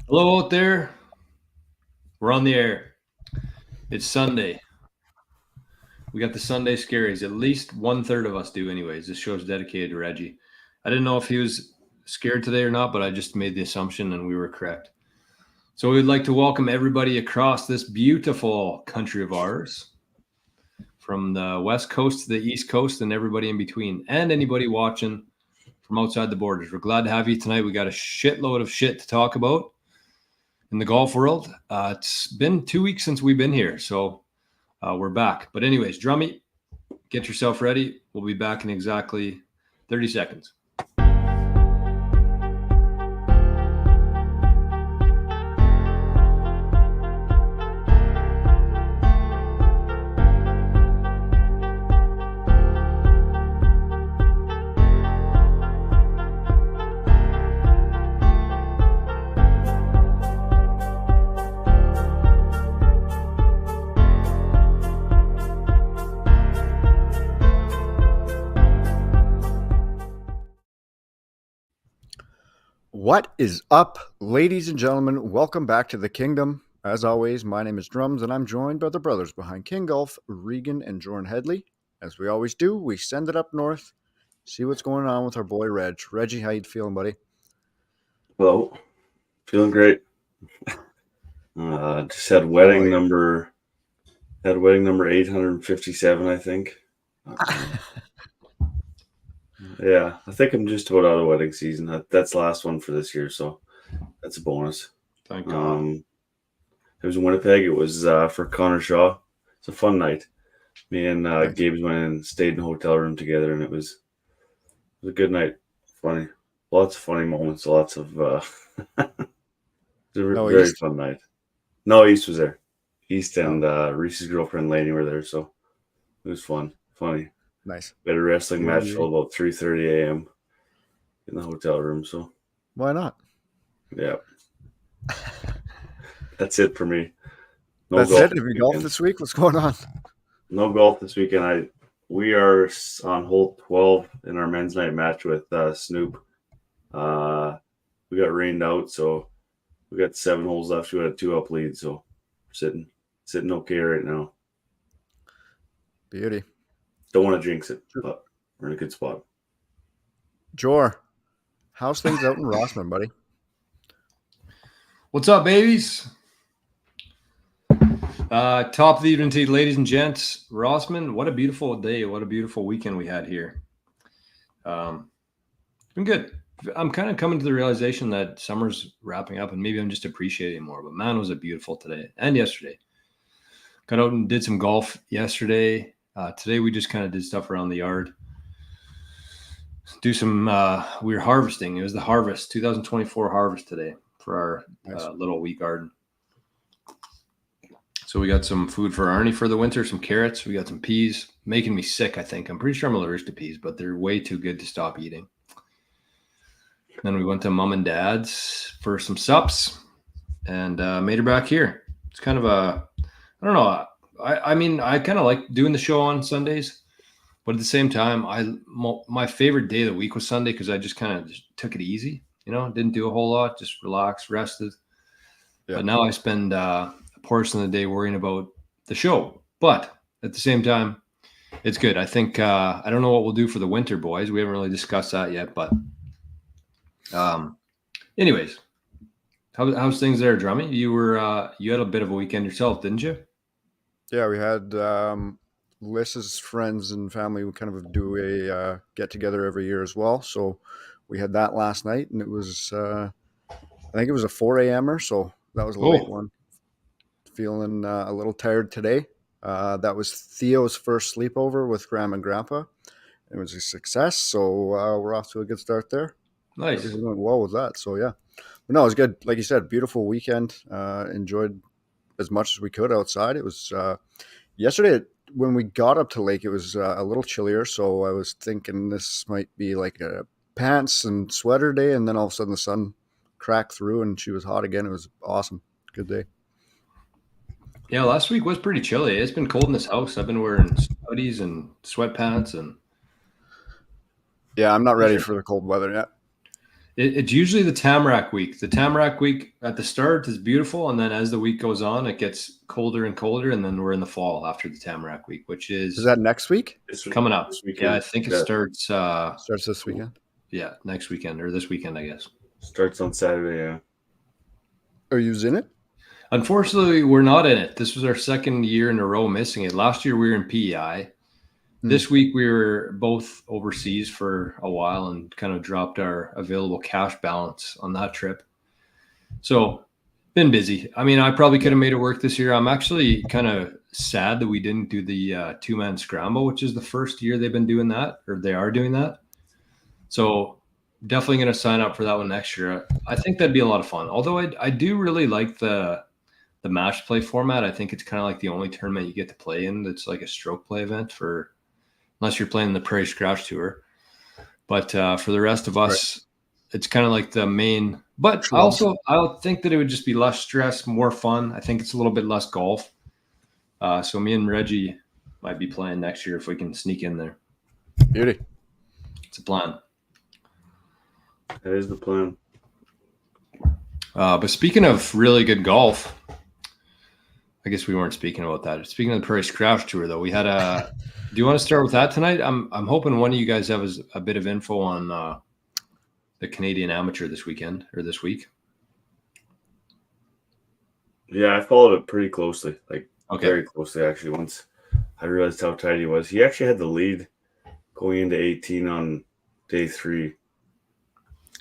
Hello out there. We're on the air. It's Sunday. We got the Sunday Scaries. At least one third of us do, anyways. This show's dedicated to Reggie. I didn't know if he was scared today or not, but I just made the assumption and we were correct. So we'd like to welcome everybody across this beautiful country of ours, from the West Coast to the East Coast and everybody in between, and anybody watching from outside the borders. We're glad to have you tonight. We got a shitload of shit to talk about in the golf world. It's been 2 weeks since we've been here, so we're back. But anyways, Drummy, get yourself ready. We'll be back in exactly 30 seconds. What is up, ladies and gentlemen? Welcome back to the kingdom. As always, my name is Drums, and I'm joined by the brothers behind King Golf, Regan and Jordan Headley. As we always do, we send it up north, see what's going on with our boy Reg. Reggie, how you feeling, buddy? Hello, feeling great. Just had wedding number 857, I think. Yeah, I think I'm just about out of wedding season. That's the last one for this year, so that's a bonus. Thank God. It was in Winnipeg. It was for Connor Shaw. It's a fun night. Me and Gabe went and stayed in a hotel room together, and it was a good night. Funny, lots of funny moments. Lots of. It was a very fun night. No, East was there. East and Reese's girlfriend Lainey were there, so it was fun, funny. Nice. We had a wrestling match till about 3:30 a.m. in the hotel room. So why not? Yeah, that's it for me. No that's golf it. Have you golfed this week? What's going on? No golf this weekend. We are on hole 12 in our men's night match with Snoop. We got rained out, so we got 7 holes left. We had a 2-up lead, so we're sitting okay right now. Beauty. Don't want to jinx it, but we're in a good spot. Jor, how's things out in Rossman, buddy? What's up, babies? Top of the evening to you, ladies and gents. Rossman, what a beautiful day. What a beautiful weekend we had here. It's been good. I'm kind of coming to the realization that summer's wrapping up and maybe I'm just appreciating more. But man, was it beautiful today and yesterday. Got out and did some golf yesterday. Today we just kind of did stuff around the yard. Do some, we were harvesting. It was the harvest, 2024 harvest today for our little wheat garden. So we got some food for Arnie for the winter, some carrots. We got some peas, making me sick, I think. I'm pretty sure I'm allergic to peas, but they're way too good to stop eating. Then we went to mom and dad's for some sups and made her back here. It's kind of I don't know. I mean, I kind of like doing the show on Sundays, but at the same time, my favorite day of the week was Sunday because I just kind of took it easy. Didn't do a whole lot, just relaxed, rested. Yeah. But now I spend a portion of the day worrying about the show. But at the same time, it's good. I think I don't know what we'll do for the winter, boys. We haven't really discussed that yet, but anyways, how's things there, Drummy? You had a bit of a weekend yourself, didn't you? Yeah, we had Liss's friends and family. We kind of do a get together every year as well. So we had that last night, and it was I think it was a 4 a.m.er, so that was a late one. Feeling a little tired today. That was Theo's first sleepover with Grandma and Grandpa. It was a success, so we're off to a good start there. Nice. Everything went well with that, so yeah. But no, it was good. Like you said, beautiful weekend. Enjoyed as much as we could outside. It was yesterday when we got up to lake, it was a little chillier, so I was thinking this might be like a pants and sweater day, and then all of a sudden the sun cracked through and she was hot again. It was awesome. Good day. Yeah, last week was pretty chilly. It's been cold in this house. I've been wearing hoodies and sweatpants and yeah, I'm not ready for the cold weather yet. It's usually the Tamarack week. The Tamarack week at the start is beautiful, and then as the week goes on, it gets colder and colder, and then we're in the fall after the Tamarack week, which is Is that next week? coming up. This weekend. Yeah, I think it starts. Starts this weekend. Yeah, next weekend or this weekend, I guess. Starts on Saturday. Yeah. Are you in it? Unfortunately, we're not in it. This was our second year in a row missing it. Last year we were in PEI. This week we were both overseas for a while and kind of dropped our available cash balance on that trip. So been busy. I mean, I probably could have made it work this year. I'm actually kind of sad that we didn't do the two-man scramble, which is the first year they've been doing that, or they are doing that. So definitely going to sign up for that one next year. I think that'd be a lot of fun. Although I do really like the match play format. I think it's kind of like the only tournament you get to play in that's like a stroke play event for, unless you're playing the Prairie Scratch Tour. But for the rest of us, it's kind of like the main. But I think that it would just be less stress, more fun. I think it's a little bit less golf. So me and Reggie might be playing next year if we can sneak in there. Beauty. It's a plan. That is the plan. But speaking of really good golf, I guess we weren't speaking about that. Speaking of the Prairie Scratch Tour, though, we had a. Do you want to start with that tonight? I'm hoping one of you guys have a bit of info on the Canadian Amateur this weekend or this week. Yeah, I followed it pretty closely, Okay. very closely actually. Once I realized how tight he was, he actually had the lead going into 18 on day 3.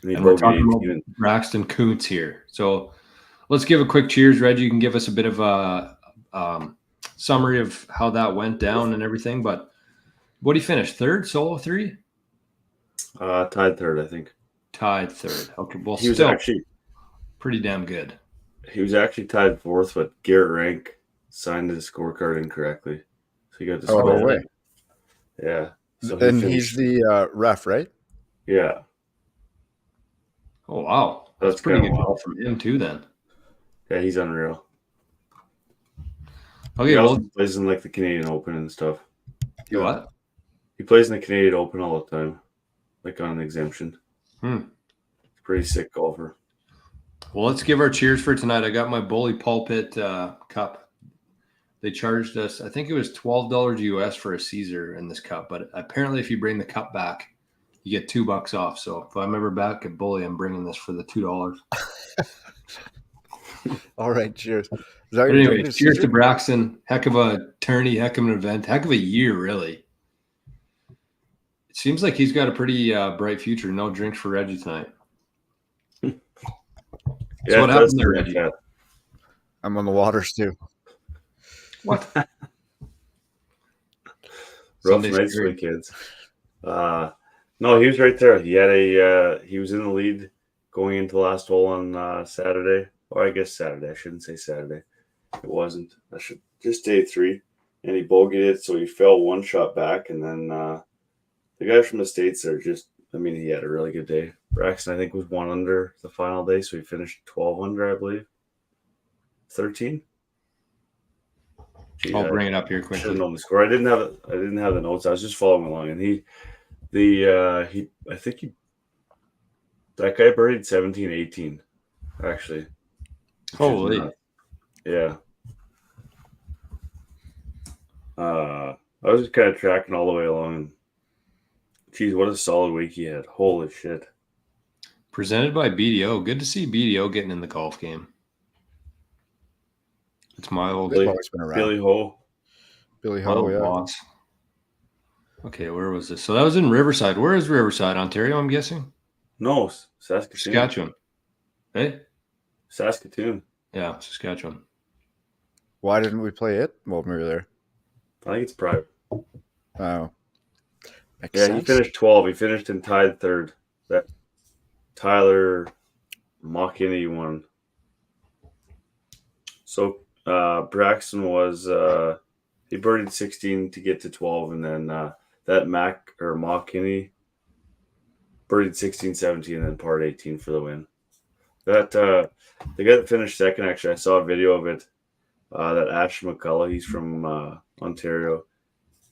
And we're talking about Braxton Kuntz here. So let's give a quick cheers. Reggie, you can give us a bit of a summary of how that went down and everything. But what did he finish? Third, solo 3? Tied third, I think. Tied third. Okay, well, He was still actually pretty damn good. He was actually tied 4th, but Garrett Rank signed his scorecard incorrectly, so he got Oh, no disqualified. way. Yeah. So And he's the ref, right? Yeah. Oh, wow. That's pretty good golf from him, too, then. Yeah, he's unreal. Okay, he well, also plays in like the Canadian Open and stuff. What? He plays in the Canadian Open all the time, like on an exemption. Pretty sick golfer. Well, let's give our cheers for tonight. I got my Bully Pulpit cup. They charged us, I think it was $12 US for a Caesar in this cup, but apparently if you bring the cup back, you get $2 off. So if I'm ever back at Bully, I'm bringing this for the $2. All right, cheers. But anyway, cheers to Braxton. Heck of a tourney, heck of an event, heck of a year, really. It seems like he's got a pretty bright future. No drinks for Reggie tonight. So what happened there, Reggie? I'm on the waters too. What? Rough nights for the kids. No, he was right there. He had he was in the lead going into the last hole on Saturday. Or I guess Saturday. I shouldn't say Saturday. It wasn't. I should just day 3. And he bogeyed it, so he fell one shot back. And then the guy from the States are just, I mean, he had a really good day. Braxton, I think, was 1 under the final day, so he finished 12 under, I believe. 13. Gee, I'll bring it up here quickly. Should have known the score. I didn't have the notes. I was just following along, and that guy birdied 17, 18, actually. Holy. Yeah. I was just kind of tracking all the way along, and geez, what a solid week he had. Holy shit. Presented by BDO. Good to see BDO getting in the golf game. It's my old Billy Ho. Billy Ho, yeah. Boss. Okay, where was this? So that was in Riverside. Where is Riverside? Ontario, I'm guessing? No, Saskatchewan. Hey? Saskatoon. Yeah, Saskatchewan. Why didn't we play it while we were there? I think it's private. Oh. He finished 12. He finished in tied third. That Tyler Mockinney won. So Braxton was he birdied 16 to get to 12, and then that Mockinney birdied 16, 17, and then parred 18 for the win. That the guy that finished second, actually, I saw a video of it. That Ashton McCullough, he's from Ontario.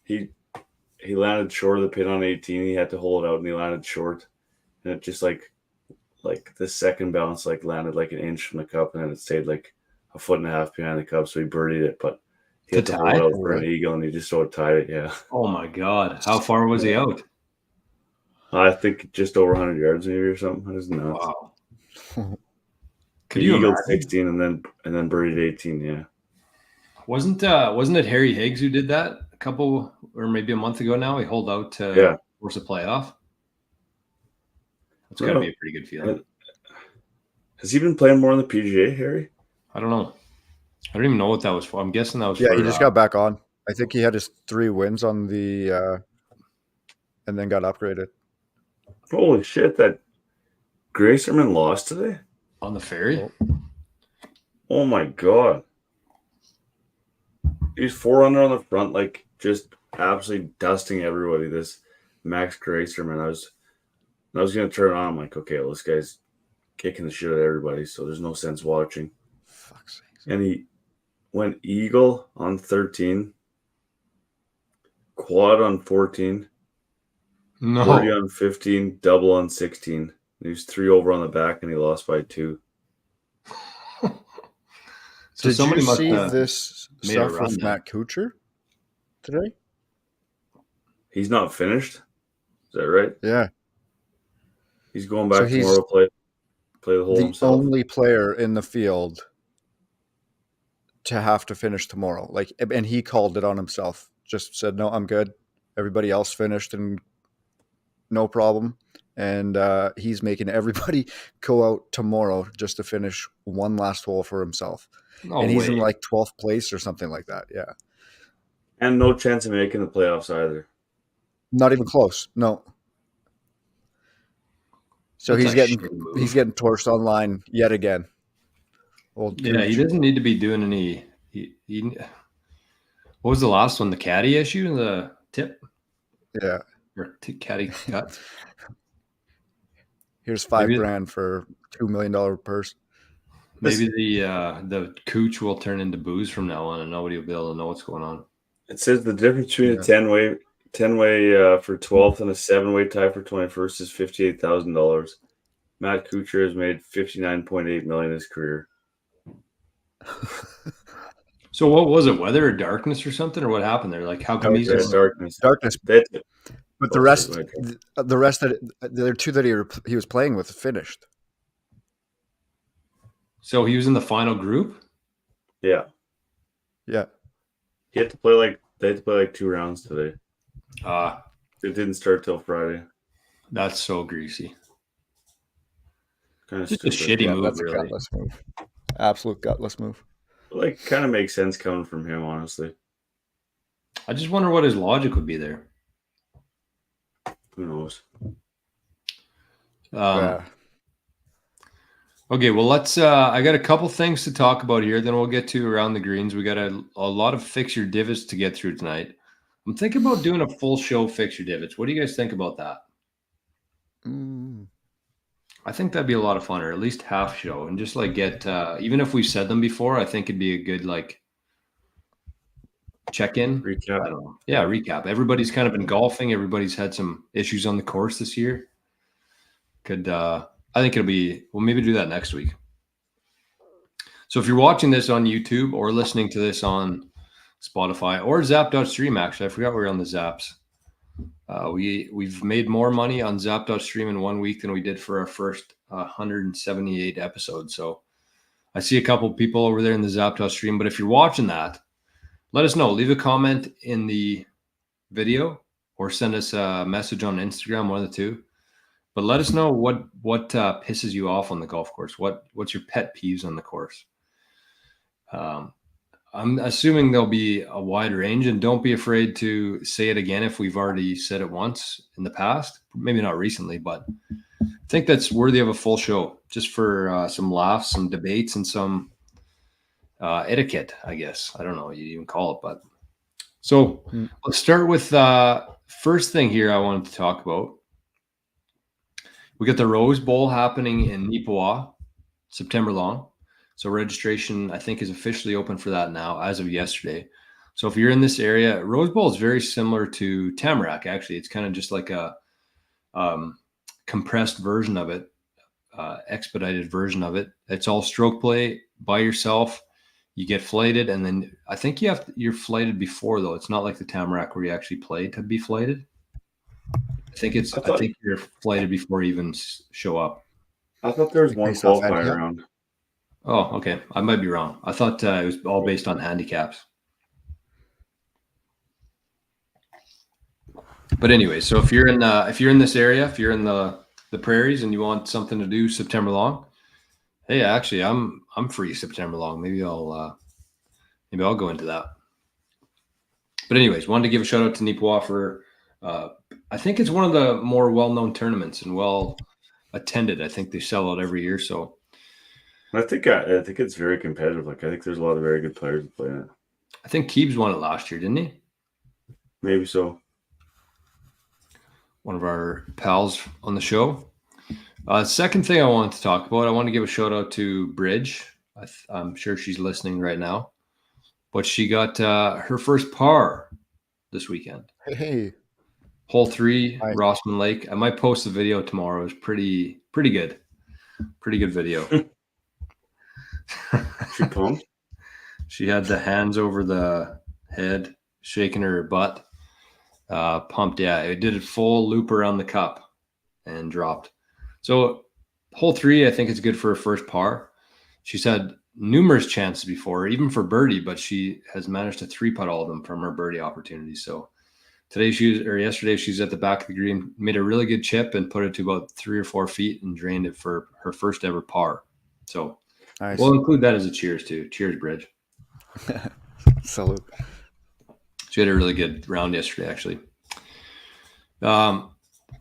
He landed short of the pin on 18. He had to hold it out, and he landed short, and it just like like the second bounce like landed like an inch from the cup, and then it stayed like a foot and a half behind the cup, so he birdied it, but he had To to hold tie? it out for an eagle, and he just sort of tied it. Yeah, Oh my God. How far was he out? I think just over 100 yards maybe or something. I just know. Wow. Could He you eagled imagine? 16 and then birdied 18. Yeah, Wasn't it Harry Higgs who did that a couple or maybe a month ago now? He holed out to yeah. force a playoff. That's got to No. be a pretty good feeling. Has he been playing more on the PGA, Harry? I don't know. I don't even know what that was for. I'm guessing that was Yeah, for. he just got back on. I think he had his 3 wins on the and then got upgraded. Holy shit! That Gracerman lost today. On the ferry. Oh my God! He's 4 under on the front, like just absolutely dusting everybody. This Max Gracerman. I was gonna turn it on. I'm like, okay, well, this guy's kicking the shit out of everybody, so there's no sense watching. Fuck's sake. And he went eagle on 13, quad on 14, No. birdie on 15, double on 16. He was 3 over on the back, and he lost by 2. So Did somebody you must see have this made a stuff run with then. Matt Kuchar today? He's not finished. Is that right? Yeah. He's going So back he's tomorrow to play the hole the himself. only player in the field to have to finish tomorrow. Like, and he called it on himself. Just said, "No, I'm good. Everybody else finished and no problem." And he's making everybody go out tomorrow just to finish one last hole for himself. No and he's way. in like 12th place or something like that. Yeah. And no chance of making the playoffs either. Not even close. No. So That's he's a getting shitty move. he's getting torched online yet again. Old Yeah, he Cooch. doesn't need to be doing any. What was the last one? The caddy issue, the tip Yeah. or caddy cut. Here's $5 Maybe- grand for $2 million purse. Maybe the cooch will turn into booze from now on, and nobody will be able to know what's going on. It says the difference between Yeah. a 10-way for 12th and a 7-way tie for 21st is $58,000. Matt Kuchar has made $59.8 million in his career. So what was it? Weather or darkness or something, or what happened there? Like how come he's Yeah, darkness. Darkness. That's it. But the rest that the other 2 that he was playing with finished. So he was in the final group? Yeah. Yeah. He had to play they had to play 2 rounds today. It didn't start till Friday. That's so greasy. Kind of Just a stupid. shitty Yeah, move, that's a really. gutless move. Absolute gutless move. Like, kind of makes sense coming from him, honestly. I just wonder what his logic would be there. Who knows? Yeah. Okay, well, let's. I got a couple things to talk about here. Then we'll get to around the greens. We got a lot of fix your divots to get through tonight. I'm thinking about doing a full show fix your divots. What do you guys think about that? I think that'd be a lot of fun, or at least half show, and just like get even if we've said them before, I think it'd be a good like check-in. Recap. I don't know. Yeah, recap. Everybody's kind of been golfing. Everybody's had some issues on the course this year. I think it'll be, we'll maybe do that next week. So if you're watching this on YouTube or listening to this on Spotify or Zap.stream, actually, I forgot we were on the Zaps. We've made more money on Zap.stream in 1 week than we did for our first 178 episodes. So I see a couple people over there in the Zap.stream, but if you're watching that, let us know. Leave a comment in the video or send us a message on Instagram, one of the two. But let us know what pisses you off on the golf course. What's your pet peeves on the course? I'm assuming there'll be a wide range, and don't be afraid to say it again if we've already said it once in the past. Maybe not recently, but I think that's worthy of a full show, just for some laughs, some debates, and some etiquette, I guess. I don't know what you even call it, but so let's start with first thing here I wanted to talk about. We got the Rose Bowl happening in Nipawa, September long. So registration, I think, is officially open for that now as of yesterday. So if you're in this area, Rose Bowl is very similar to Tamarack, actually. It's kind of just like a compressed version of it. expedited version of it. It's all stroke play by yourself. You get flighted, and then I think you're flighted before, though. It's not like the Tamarack where you actually play to be flighted. I think you're flighted before you even show up. I thought there was one based off qualifier handicap? round. Oh, okay. I might be wrong. I thought it was all based on handicaps. But anyway, so if you're in this area, if you're in the prairies and you want something to do September long, hey, actually, I'm free September long. Maybe I'll go into that. But anyways, wanted to give a shout out to Nipawin for I think it's one of the more well-known tournaments and well attended. I think they sell out every year. So I think it's very competitive. Like I think there's a lot of very good players that play in it. I think Keebs won it last year, didn't he? Maybe so. One of our pals on the show. Second thing I wanted to talk about, I want to give a shout out to Bridge. I'm sure she's listening right now, but she got her first par this weekend. Hey, Hole 3, Hi. Rossman Lake. I might post the video tomorrow. It was pretty good. Pretty good video. She pumped. She had the hands over the head, shaking her butt. Pumped, yeah. It did a full loop around the cup and dropped. So hole 3, I think it's good for her first par. She's had numerous chances before, even for birdie, but she has managed to 3-putt all of them from her birdie opportunities. So yesterday, she's at the back of the green, made a really good chip and put it to about 3 or 4 feet and drained it for her first ever par. So nice. we'll include that as a cheers too. Cheers, Bridge. Salute. She had a really good round yesterday, actually.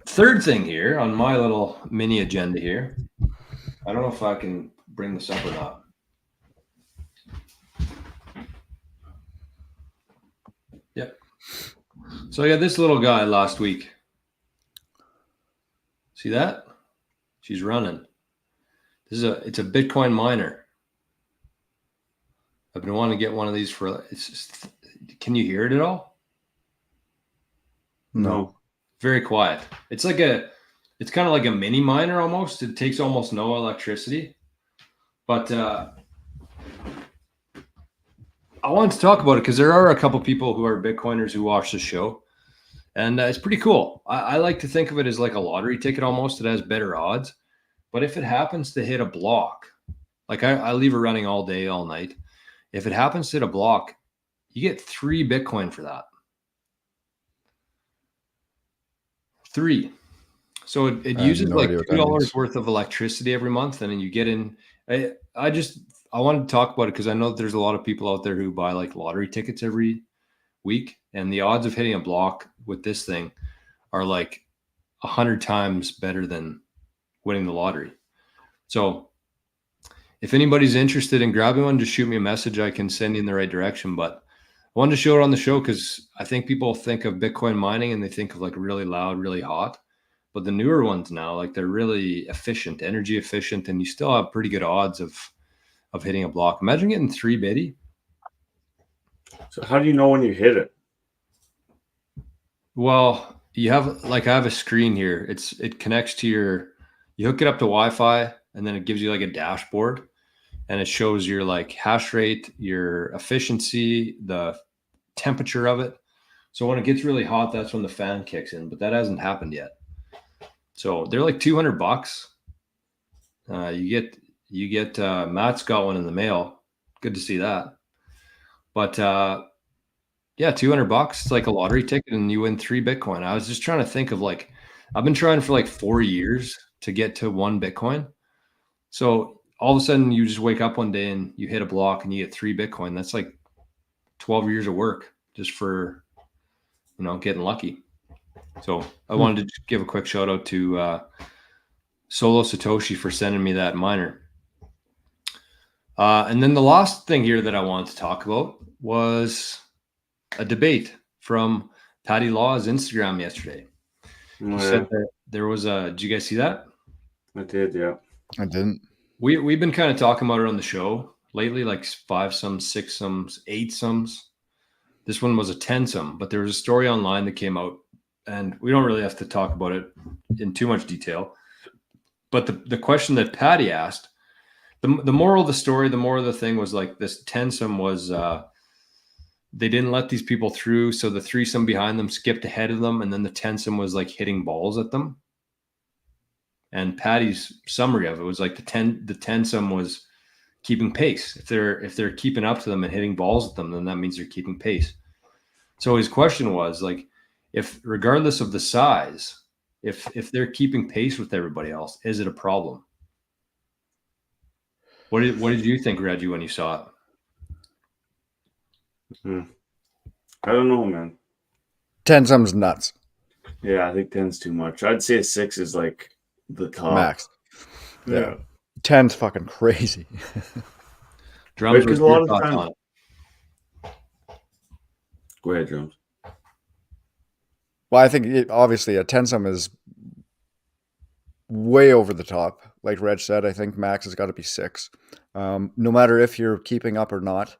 Third thing here on my little mini agenda here. I don't know if I can bring this up or not. Yep. So I got this little guy last week. See that? She's running. It's a Bitcoin miner. I've been wanting to get one of these for. Can you hear it at all? No. Very quiet. It's kind of like a mini miner almost. It takes almost no electricity. But I wanted to talk about it because there are a couple people who are Bitcoiners who watch the show. And it's pretty cool. I like to think of it as like a lottery ticket almost. It has better odds. But if it happens to hit a block, like I leave it running all day, all night. If it happens to hit a block, you get 3 Bitcoin for that. 3. So it uses no like idea what that $2 means. worth of electricity every month, and then you get in. I wanted to talk about it because I know that there's a lot of people out there who buy like lottery tickets every week, and the odds of hitting a block with this thing are like 100 times better than winning the lottery. So if anybody's interested in grabbing one, just shoot me a message. I can send you in the right direction. But I wanted to show it on the show because I think people think of Bitcoin mining and they think of like really loud, really hot. But the newer ones now, like they're really efficient, energy efficient, and you still have pretty good odds of hitting a block. Imagine getting 3 bitty. So how do you know when you hit it? Well, I have a screen here. It connects to you hook it up to Wi-Fi, and then it gives you like a dashboard, and it shows your like hash rate, your efficiency, the temperature of it. So when it gets really hot, that's when the fan kicks in, but that hasn't happened yet. So they're like $200. You get Matt's got one in the mail. Good to see that. But yeah, $200. It's like a lottery ticket, and you win 3 Bitcoin. I was just trying to think of like, I've been trying for like 4 years to get to 1 Bitcoin. So all of a sudden you just wake up one day and you hit a block and you get 3 Bitcoin. That's like 12 years of work just for, getting lucky. So I wanted to just give a quick shout out to Solo Satoshi for sending me that miner. And then the last thing here that I wanted to talk about was a debate from Patty Law's Instagram yesterday. He said that there was did you guys see that? I did, yeah. I didn't. We've been kind of talking about it on the show lately, like 5 sums, 6 sums, 8 sums. This one was a 10 sum, but there was a story online that came out, and we don't really have to talk about it in too much detail. But the question that Patty asked, the moral of the story, the moral of the thing was like this tensome was they didn't let these people through, so the threesome behind them skipped ahead of them, and then the tensome was like hitting balls at them. And Patty's summary of it was like the tensome was keeping pace. If they're keeping up to them and hitting balls at them, then that means they're keeping pace. So his question was like, if regardless of the size, if they're keeping pace with everybody else, is it a problem? What did you think, Reggie, when you saw it? I don't know, man. 10-some's nuts. Yeah, I think 10's too much. I'd say a 6 is like the top. Max. Yeah. 10's fucking crazy. Drums, Because what's a lot your of thoughts times- on it? Go ahead, Drums. Well, I think obviously a 10-some is way over the top. Like Reg said, I think max has got to be 6. No matter if you're keeping up or not,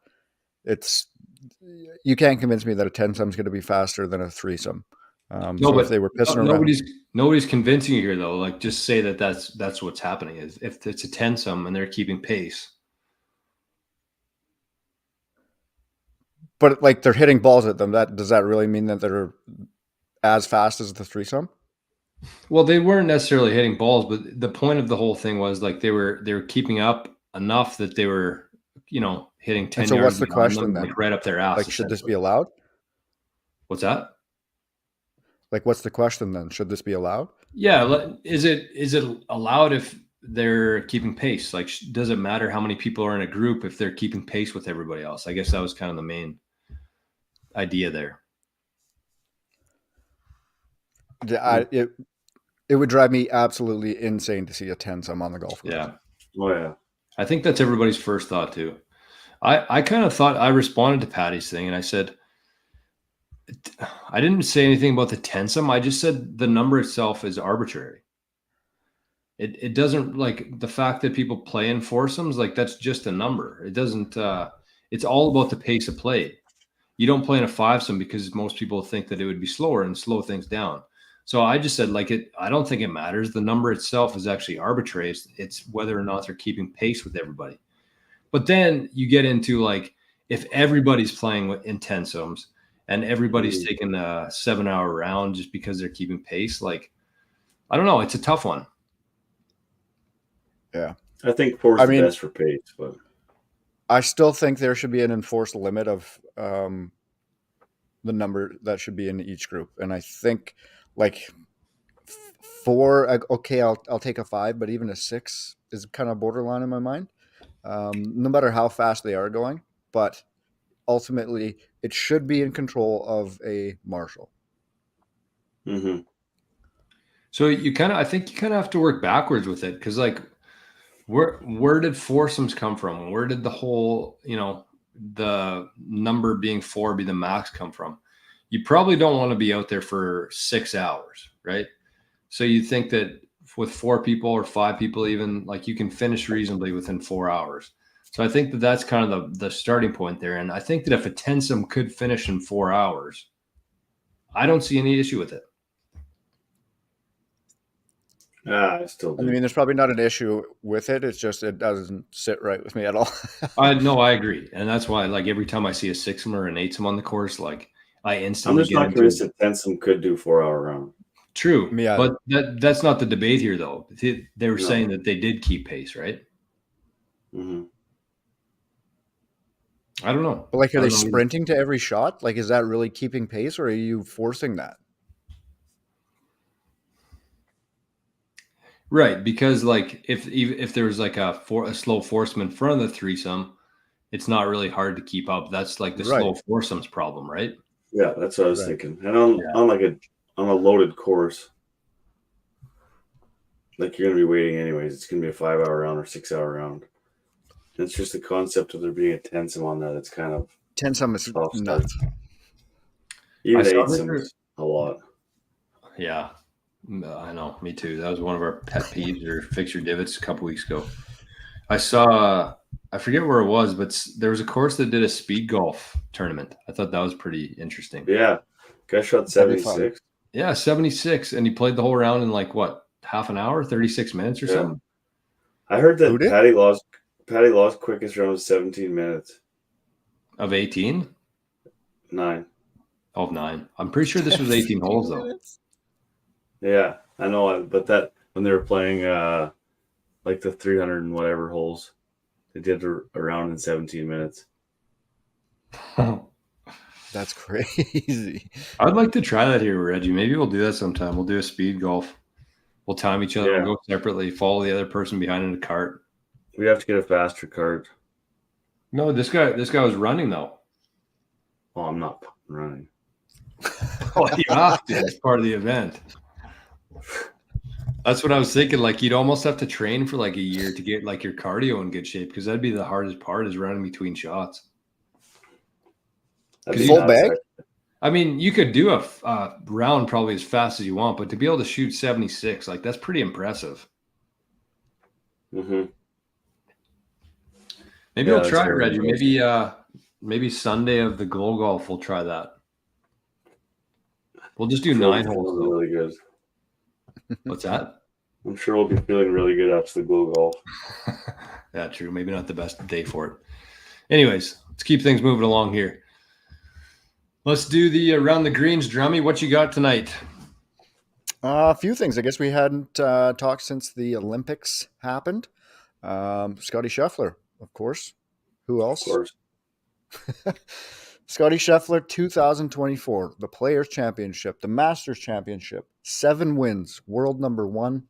you can't convince me that a 10-some is going to be faster than a threesome. So if they were pissing around, nobody's convincing you here though. Like, just say that's what's happening. Is if it's a 10-some and they're keeping pace. but like they're hitting balls at them. Does that really mean that they're as fast as the threesome? Well, they weren't necessarily hitting balls, but the point of the whole thing was like they were keeping up enough that they were, hitting 10 And so yards what's the behind question them, then? like right up their ass. Like, should this be essentially. allowed? What's that? Like, what's the question then? Should this be allowed? Yeah, is it allowed if they're keeping pace? Like, does it matter how many people are in a group if they're keeping pace with everybody else? I guess that was kind of the main idea there. It would drive me absolutely insane to see a 10-some on the golf course. Yeah. Oh, yeah. I think that's everybody's first thought too. I kind of thought, I responded to Patty's thing and I said, I didn't say anything about the tensome. I just said the number itself is arbitrary. It doesn't, like, the fact that people play in foursomes, like, that's just a number. It doesn't, it's all about the pace of play. You don't play in a fivesome because most people think that it would be slower and slow things down. So I just said, like, I don't think it matters. The number itself is actually arbitrary. It's whether or not they're keeping pace with everybody. But then you get into, like, if everybody's playing in tensomes and everybody's taking a 7-hour round just because they're keeping pace, like, I don't know. It's a tough one. Yeah. I think 4 is the best for pace, but I still think there should be an enforced limit of the number that should be in each group. And I think, like, 4, okay, I'll take a 5, but even a 6 is kind of borderline in my mind. No matter how fast they are going, but ultimately it should be in control of a marshal. Mm-hmm. So I think you kind of have to work backwards with it. Cause, like, where did foursomes come from? Where did the whole, the number being 4 be the max come from? You probably don't want to be out there for 6 hours, right? So you think that with 4 people or 5 people, even, like, you can finish reasonably within 4 hours. So I think that that's kind of the starting point there. And I think that if a tensome could finish in 4 hours, I don't see any issue with it. I still do. I mean, there's probably not an issue with it. It's just it doesn't sit right with me at all. I agree. And that's why, like, every time I see a 6-some or an 8-some on the course, like, I instantly I'm just not convinced that tensome could do 4-hour round. True. Yeah. But that's not the debate here, though. They were saying that they did keep pace, right? Mm-hmm. I don't know. But, like, are they sprinting to every shot? Like, is that really keeping pace, or are you forcing that? Right, because, like, if there was, like, a slow foursome in front of the threesome, it's not really hard to keep up. That's, like, the slow foursomes problem, right? Yeah, that's what I was thinking. And on a loaded course, like, you're gonna be waiting anyways. It's gonna be a 5-hour round or 6-hour round. And it's just the concept of there being a tensome on that. It's kind of 10-some is nuts. Even 8-some is a lot. Yeah. I know, me too. That was one of our pet peeves or fix your divots a couple weeks ago. I saw, I forget where it was, but there was a course that did a speed golf tournament. I thought that was pretty interesting. Yeah. Guy shot 76. Yeah, 76. And he played the whole round in, like, what, half an hour, 36 minutes or Yeah. something. I heard Who that did? Patty Law's quickest round was 17 minutes. Of 18? 9. Of 9. I'm pretty sure this was 18 holes, though. Minutes? Yeah, I know. But that when they were playing like the 300 and whatever holes, they did a round in 17 minutes. That's crazy. I'd like to try that here, Reggie. Maybe we'll do that sometime. We'll do a speed golf. We'll time each other. Yeah. We'll go separately. Follow the other person behind in a cart. We have to get a faster cart. No, this guy was running though. Oh, I'm not running. Oh, you have to. It's part of the event. That's what I was thinking. Like you'd almost have to train for like a year to get like your cardio in good shape because that'd be the hardest part is running between shots. That'd be Full nuts, bag? I mean, you could do a round probably as fast as you want, but to be able to shoot 76, like that's pretty impressive. Mm-hmm. Maybe Yeah, we'll try it, that's very Reggie. Maybe Sunday of the Glow Golf, we'll try that. We'll just do 9 holes though. Really good. What's that? I'm sure we'll be feeling really good after the Glow Golf. Yeah, true. Maybe not the best day for it. Anyways, let's keep things moving along here. Let's do the around the greens, Drummy. What you got tonight? A few things. I guess we hadn't talked since the Olympics happened. Scotty Scheffler, of course. Who else? Of course. Scotty Scheffler, 2024, the Players' Championship, the Masters Championship, 7 wins, world number 1,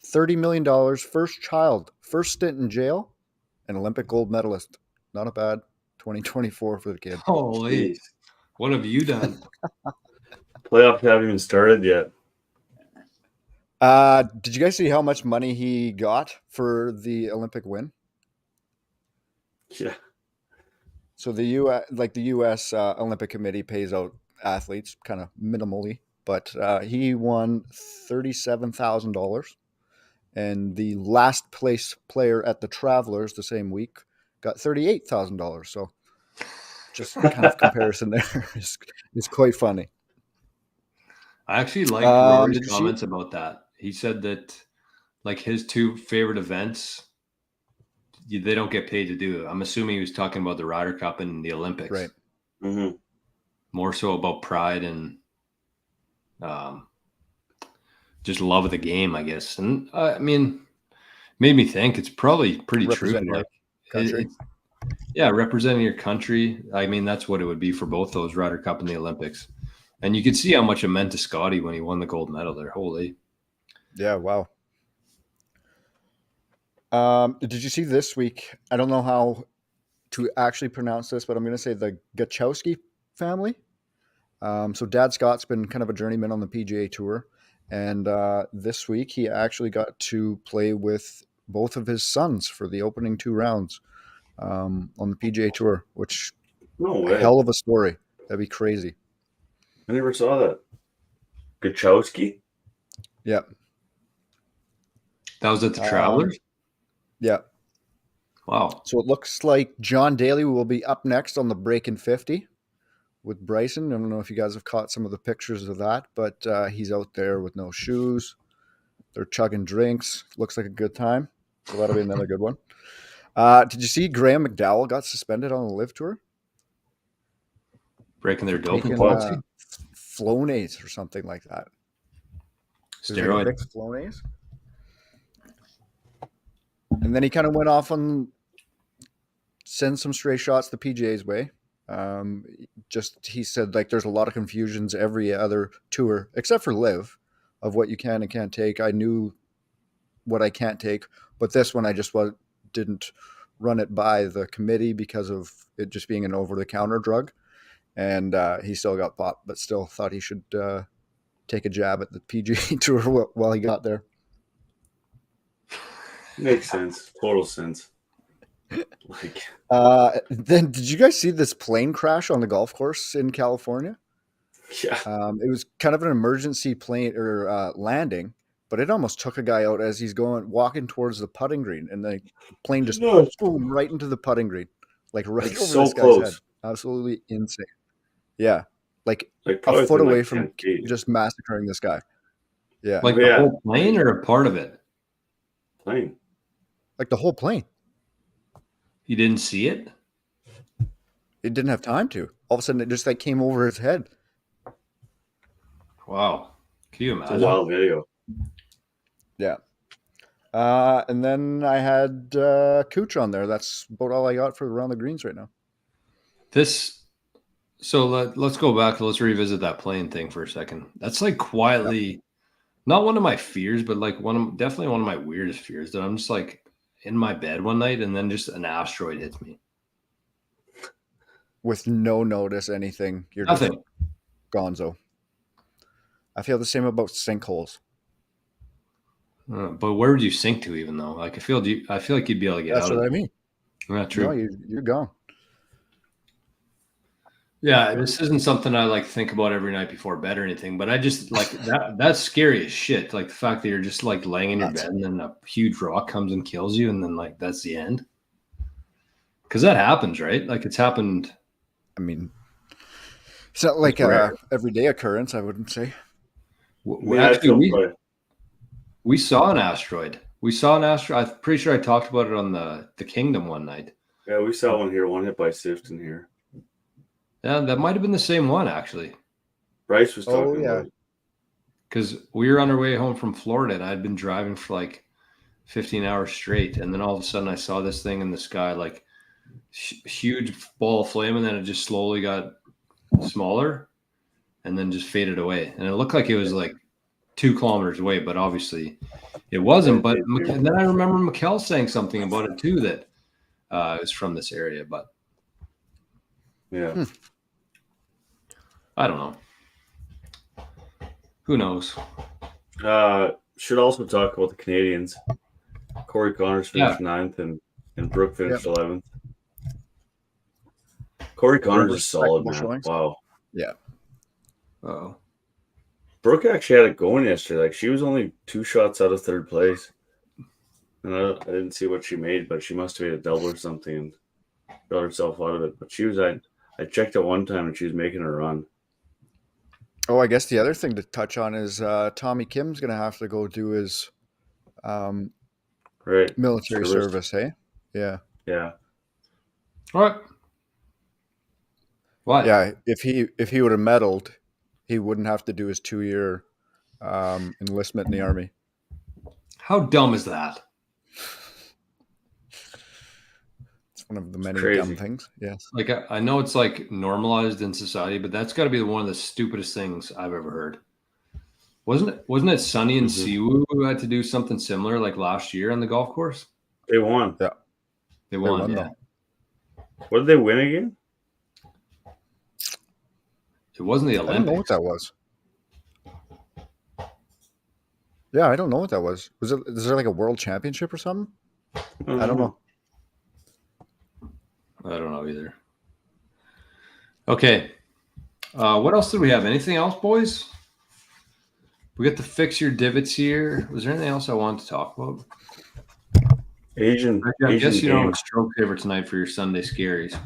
$30 million, first child, first stint in jail, an Olympic gold medalist. Not a bad 2024 for the kid. Holy, Jeez. what have you done? Playoffs haven't even started yet. Did you guys see how much money he got for the Olympic win? Yeah. So the U.S. Olympic Committee pays out athletes kind of minimally, but he won $37,000, and the last place player at the Travelers the same week got $38,000. So just kind of comparison there is quite funny. I actually liked Rory's comments about that. He said that like his 2 favorite events, they don't get paid to do it. I'm assuming he was talking about the Ryder Cup and the Olympics. Right. Mm-hmm. More so about pride and just love of the game, I guess. And I mean, made me think it's probably pretty true. Representing your country. Yeah, representing your country. I mean, that's what it would be for both those, Ryder Cup and the Olympics. And you could see how much it meant to Scotty when he won the gold medal there. Holy. Yeah, wow. Did you see this week? I don't know how to actually pronounce this, but I'm going to say the Gachowski family. So Dad Scott's been kind of a journeyman on the PGA Tour. And this week he actually got to play with both of his sons for the opening 2 rounds on the PGA Tour, which No way. hell of a story. That'd be crazy. I never saw that. Gachowski? Yeah. That was at the Travelers? Yeah. Wow. So it looks like John Daly will be up next on the Breakin' 50 with Bryson. I don't know if you guys have caught some of the pictures of that, but he's out there with no shoes. They're chugging drinks. Looks like a good time. So that'll be another good one. Did you see Graham McDowell got suspended on the Live Tour? Breaking their doping Taking, policy? Flonase or something like that. Steroid. Flonase. And then he kind of went off on send some stray shots the PGA's way. He said like there's a lot of confusions every other tour except for Live of what you can and can't take. I knew what I can't take, but this one I just didn't run it by the committee because of it just being an over-the-counter drug. And he still got popped, but still thought he should take a jab at the PGA Tour while he got there. Makes sense. Total sense. Like, then did you guys see this plane crash on the golf course in California? yeah. It was kind of an emergency plane or landing, but it almost took a guy out as he's walking towards the putting green, and the plane just boom right into the putting green, like right over so this guy's close. head. Absolutely insane. Yeah, like probably a foot within, away like, from 10 feet. just massacring this guy. Yeah. Like the Yeah. whole plane or a part of it? Plane. Like the whole plane. You didn't see it? It didn't have time to. All of a sudden, it just like came over his head. Wow. Can you It's a imagine? wild video. Yeah. And then I had Cooch on there. That's about all I got for around the greens right now. So let's go back. Let's revisit that plane thing for a second. That's like quietly, not one of my fears, but like definitely one of my weirdest fears, that I'm just like in my bed one night and then just an asteroid hits me. With no notice, anything. You're Nothing. just gonzo. I feel the same about sinkholes. But where would you sink to, even though? Like I feel like you'd be able to get That's out of what it. I mean. Yeah, true. No, you're gone. Yeah, this isn't something I like think about every night before bed or anything, but I just like that's scary as shit. Like the fact that you're just like laying in your bed and then a huge rock comes and kills you and then like that's the end. Because that happens, right? Like it's happened. I mean, it's not like a everyday occurrence, I wouldn't say. We saw an asteroid. I'm pretty sure I talked about it on the Kingdom one night. Yeah, we saw one here. One hit by Sift in here. Yeah, that might have been the same one, actually. Bryce was talking about it. Because we were on our way home from Florida, and I'd been driving for like 15 hours straight, and then all of a sudden I saw this thing in the sky, like huge ball of flame, and then it just slowly got smaller, and then just faded away. And it looked like it was like 2 kilometers away, but obviously it wasn't. But and then I remember Mikkel saying something about it too, that it was from this area, but yeah. I don't know. Who knows? Should also talk about the Canadians. Corey Connors finished 9th and Brooke finished 11th. Corey Connors is solid, man. Showings. Wow. Yeah. Oh. Brooke actually had it going yesterday. Like she was only 2 shots out of 3rd place. And I didn't see what she made, but she must have made a double or something and got herself out of it. But she was I checked at one time and she was making a run. Oh, I guess the other thing to touch on is Tommy Kim's going to have to go do his military service, hey? Yeah. Yeah. What? What? Yeah, if he would have medaled, he wouldn't have to do his 2-year enlistment in the Army. How dumb is that? It's one of the many dumb things. Yes. Like I know it's like normalized in society, but that's got to be one of the stupidest things I've ever heard. Wasn't it Sonny and Siwoo who had to do something similar like last year on the golf course? They won. Yeah. They won, yeah. What did they win again? It wasn't the Olympics. I don't know what that was. Yeah, I don't know what that was. Is there like a world championship or something? I don't know. I don't know either. Okay. What else did we have? Anything else, boys? We got to fix your divots here. Was there anything else I wanted to talk about? I guess you don't have a stroke saver tonight for your Sunday Scaries.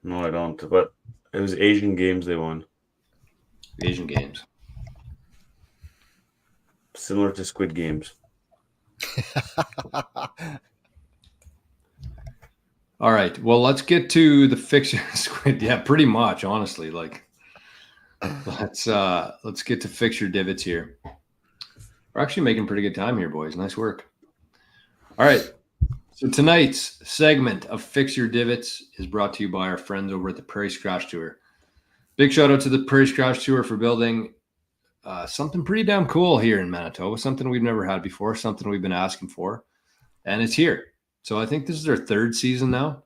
No, I don't. But it was Asian games they won. Asian games. Similar to Squid Games. All right. Well, let's get to the fix your squid. Yeah, pretty much, honestly. Like, let's get to fix your divots here. We're actually making pretty good time here, boys. Nice work. All right. So tonight's segment of Fix Your Divots is brought to you by our friends over at the Prairie Scratch Tour. Big shout out to the Prairie Scratch Tour for building something pretty damn cool here in Manitoba, something we've never had before, something we've been asking for, and it's here. So I think this is their 3rd season now,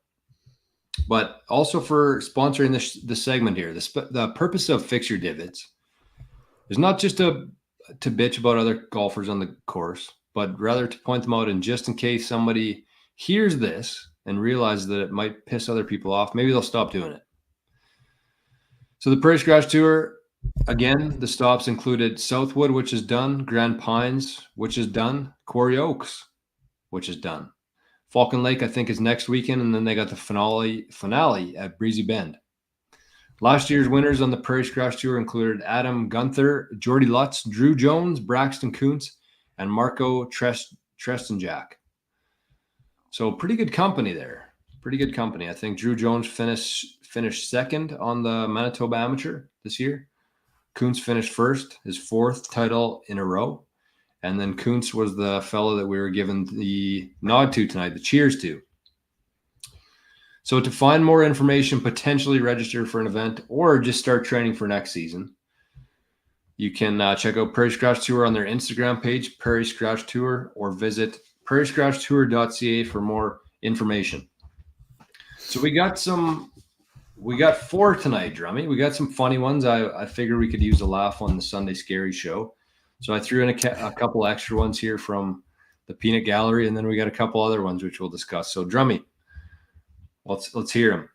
but also for sponsoring this segment here. The purpose of Fix Your Divots is not just to bitch about other golfers on the course, but rather to point them out, and just in case somebody hears this and realizes that it might piss other people off, maybe they'll stop doing it. So the Prairie Scratch Tour, again, the stops included Southwood, which is done, Grand Pines, which is done, Quarry Oaks, which is done. Falcon Lake, I think, is next weekend, and then they got the finale at Breezy Bend. Last year's winners on the Prairie Scratch Tour included Adam Gunther, Jordy Lutz, Drew Jones, Braxton Kuntz, and Marco Trestenjak. So pretty good company there. Pretty good company. I think Drew Jones finished second on the Manitoba Amateur this year. Kuntz finished first, his fourth title in a row. And then Kuntz was the fellow that we were given the nod to tonight, the cheers to. So to find more information, potentially register for an event, or just start training for next season, you can check out Prairie Scratch Tour on their Instagram page, Prairie Scratch Tour, or visit prairiescratchtour.ca for more information. So we got 4 tonight, Drummy. We got some funny ones. I figured we could use a laugh on the Sunday Scaries show. So I threw in a couple extra ones here from the Peanut Gallery, and then we got a couple other ones which we'll discuss. So Drummy, let's hear them.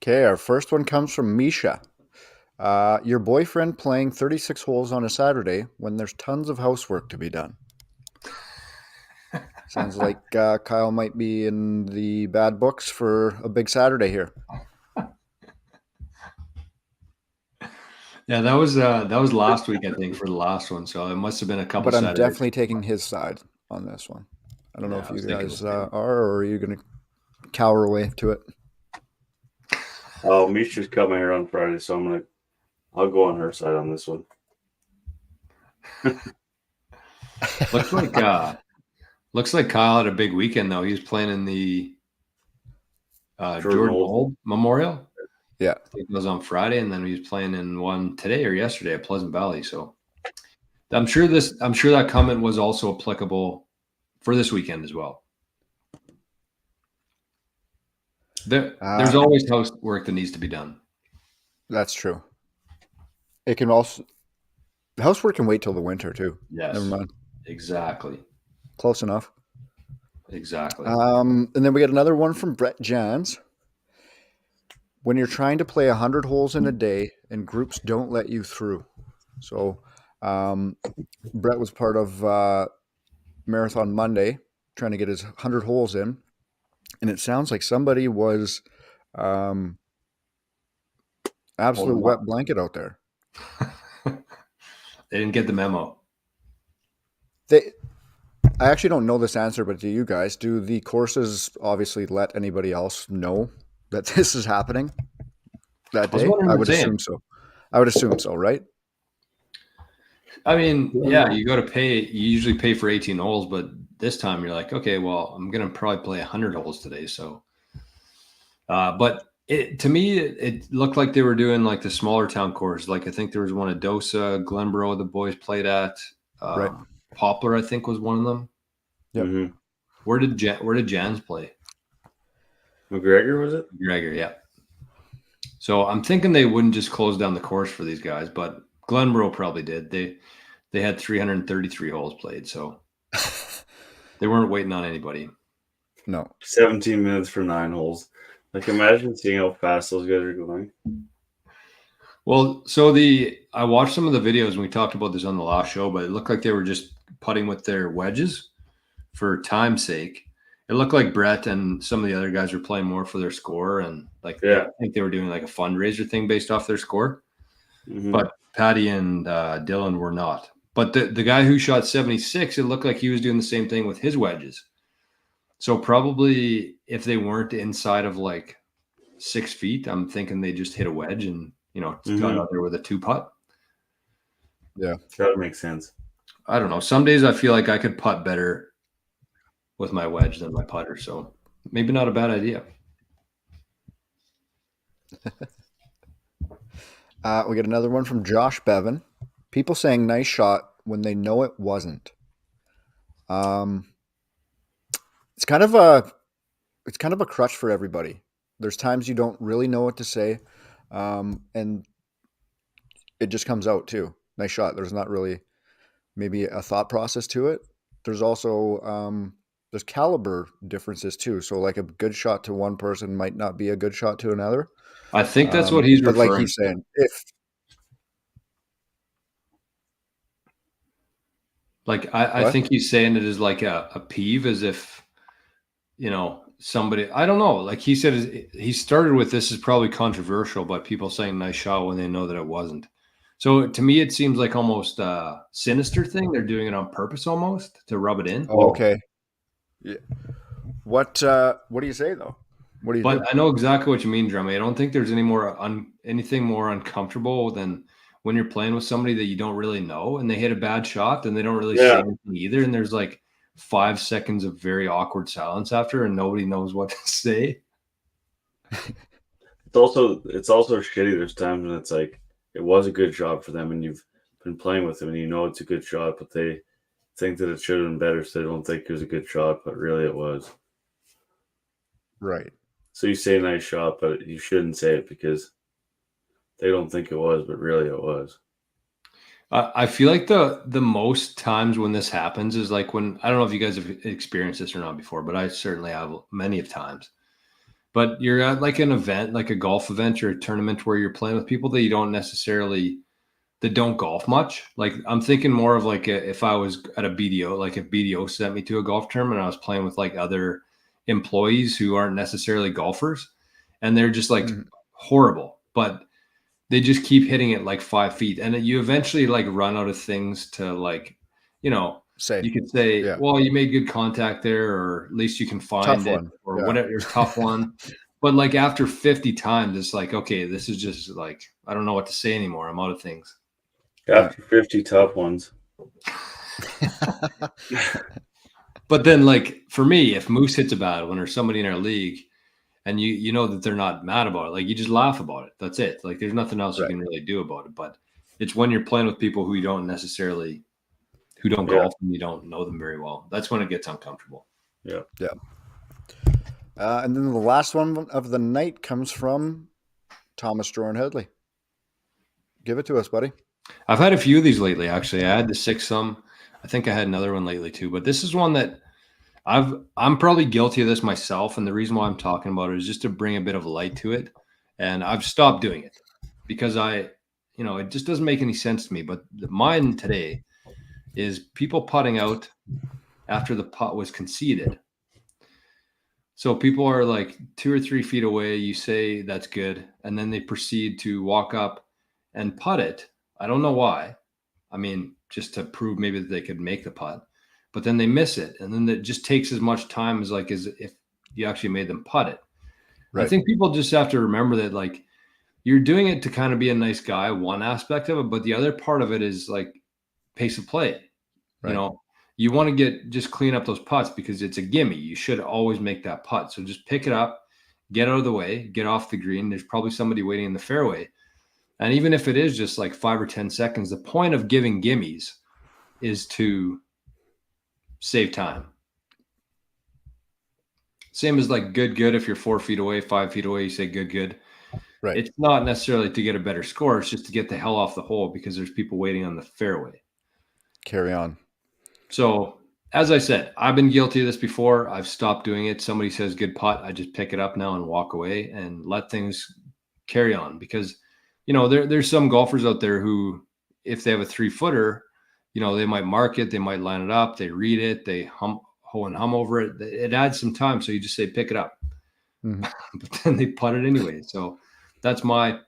Okay, our first one comes from Misha. Your boyfriend playing 36 holes on a Saturday when there's tons of housework to be done. Sounds like Kyle might be in the bad books for a big Saturday here. Yeah, that was last week, I think, for the last one. So it must have been a couple. But I'm Saturdays. definitely taking his side on this one. I don't know if you guys are, or are you going to cower away to it? Oh, Misha's cut my hair on Friday, so I'll go on her side on this one. Looks like Kyle had a big weekend though. He was playing in the Jordan Old Memorial. Yeah, I think it was on Friday, and then he was playing in one today or yesterday at Pleasant Valley. So I'm sure that comment was also applicable for this weekend as well. There's always housework that needs to be done. That's true. It can also housework can wait till the winter too. Yes, never mind. Exactly. Close enough. Exactly. And then we got another one from Brett Jans. When you're trying to play 100 holes in a day and groups don't let you through. So Brett was part of Marathon Monday, trying to get his 100 holes in. And it sounds like somebody was absolute wet blanket out there. They didn't get the memo. I actually don't know this answer, but do you guys? Do the courses obviously let anybody else know that this is happening that day? I would assume so. I would assume so, right? I mean, yeah, you go to pay. You usually pay for 18 holes, but this time you're like, okay, well, I'm going to probably play 100 holes today. So, but to me, it looked like they were doing like the smaller town course. Like I think there was one at Dosa, Glenboro, the boys played at. Right. Poplar, I think, was one of them. Yep. Mm-hmm. Where did Jans play? McGregor, was it? McGregor, yeah. So I'm thinking they wouldn't just close down the course for these guys, but Glenboro probably did. They had 333 holes played, so they weren't waiting on anybody. No. 17 minutes for 9 holes. Like, imagine seeing how fast those guys are going. Well, so I watched some of the videos and we talked about this on the last show, but it looked like they were just putting with their wedges for time's sake. It looked like Brett and some of the other guys were playing more for their score, and I think they were doing like a fundraiser thing based off their score. Mm-hmm. But Patty and Dylan were not. But the guy who shot 76, it looked like he was doing the same thing with his wedges. So probably if they weren't inside of like 6 feet, I'm thinking they just hit a wedge and got out there with a 2-putt. Yeah, that makes sense. I don't know. Some days I feel like I could putt better with my wedge than my putter, so maybe not a bad idea. We get another one from Josh Bevan. People saying nice shot when they know it wasn't. It's kind of a crutch for everybody. There's times you don't really know what to say, and it just comes out too. Nice shot. There's not really maybe a thought process to it. There's also there's caliber differences too. So like a good shot to one person might not be a good shot to another. I think that's what he's referring to. Like he's saying, I think he's saying it is like a peeve, as if, somebody, I don't know, like he said, he started with this is probably controversial, but people saying nice shot when they know that it wasn't. So to me, it seems like almost a sinister thing. They're doing it on purpose almost to rub it in. Oh, okay. Yeah. What do you say though? What do you But do? I know exactly what you mean, Drummy. I don't think there's anything more uncomfortable than when you're playing with somebody that you don't really know and they hit a bad shot and they don't really say anything either. And there's like 5 seconds of very awkward silence after and nobody knows what to say. It's also shitty. There's times when it's like it was a good shot for them and you've been playing with them and you know it's a good shot, but they think that it should have been better, so they don't think it was a good shot, but really it was. Right. So you say nice shot, but you shouldn't say it because they don't think it was, but really it was. I feel like the most times when this happens is like when, I don't know if you guys have experienced this or not before, but I certainly have many of times. But you're at like an event, like a golf event or a tournament where you're playing with people that you don't necessarily, that don't golf much. Like I'm thinking more of like if I was at a BDO, like if BDO sent me to a golf tournament, I was playing with like other employees who aren't necessarily golfers and they're just like horrible, but they just keep hitting it like 5 feet. And you eventually like run out of things to like, you know, Say. you could say, Yeah. well, you made good contact there, or at least you can find Tough it one. or Yeah. whatever, tough one. But like after 50 times, it's like, okay, this is just like, I don't know what to say anymore. I'm out of things. After 50 tough ones. But then like for me, if Moose hits a bad one or somebody in our league and you know that they're not mad about it, like you just laugh about it. That's it. Like there's nothing else you can really do about it. But it's when you're playing with people who you don't necessarily, who don't golf and you don't know them very well. That's when it gets uncomfortable. Yeah. Yeah. And then the last one of the night comes from Thomas Jordan Headley. Give it to us, buddy. I've had a few of these lately, actually. I had the 6-some. I think I had another one lately too. But this is one that I'm probably guilty of this myself. And the reason why I'm talking about it is just to bring a bit of light to it. And I've stopped doing it because it just doesn't make any sense to me. But mine today is people putting out after the putt was conceded. So people are like 2 or 3 feet away. You say that's good. And then they proceed to walk up and putt it. I don't know why. I mean, just to prove maybe that they could make the putt. But then they miss it. And then it just takes as much time as if you actually made them putt it. Right. I think people just have to remember that like you're doing it to kind of be a nice guy, one aspect of it. But the other part of it is like pace of play. Right. You know, you want to just clean up those putts because it's a gimme. You should always make that putt. So just pick it up, get out of the way, get off the green. There's probably somebody waiting in the fairway. And even if it is just like 5 or 10 seconds, the point of giving gimmies is to save time. Same as like good. If you're 4 feet away, 5 feet away, you say good. Right. It's not necessarily to get a better score. It's just to get the hell off the hole because there's people waiting on the fairway. Carry on. So as I said, I've been guilty of this before. I've stopped doing it. Somebody says good putt. I just pick it up now and walk away and let things carry on because, there's some golfers out there who, if they have a 3-footer, they might mark it, they might line it up, they read it, they hum over it. It adds some time. So you just say, pick it up, but then they putt it anyway. So that's my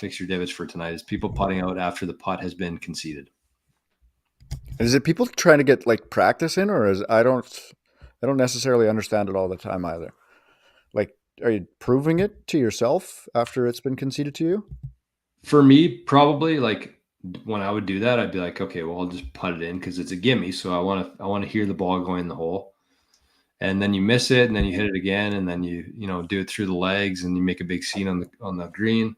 fix your divots for tonight is people putting out after the putt has been conceded. Is it people trying to get like practice in, or I don't necessarily understand it all the time either. Like, are you proving it to yourself after it's been conceded to you? For me, probably like when I would do that, I'd be like, okay, well, I'll just putt it in because it's a gimme. So I want to hear the ball going in the hole, and then you miss it, and then you hit it again, and then you do it through the legs, and you make a big scene on the green,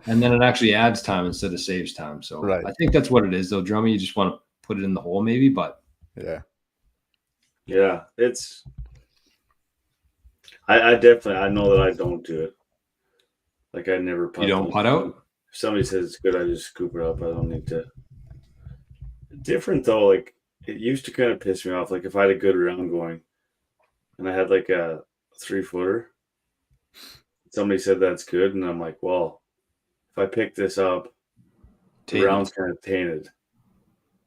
and then it actually adds time instead of saves time. So right. I think that's what it is, though, Drummy. You just want to put it in the hole, maybe, but yeah, it's. I definitely I know that I don't do it. Like I never putt. You don't putt out? If somebody says it's good, I just scoop it up. I don't need to. Different though, like it used to kind of piss me off. Like if I had a good round going and I had like a 3-footer, somebody said that's good, and I'm like, well, if I pick this up, the round's kind of tainted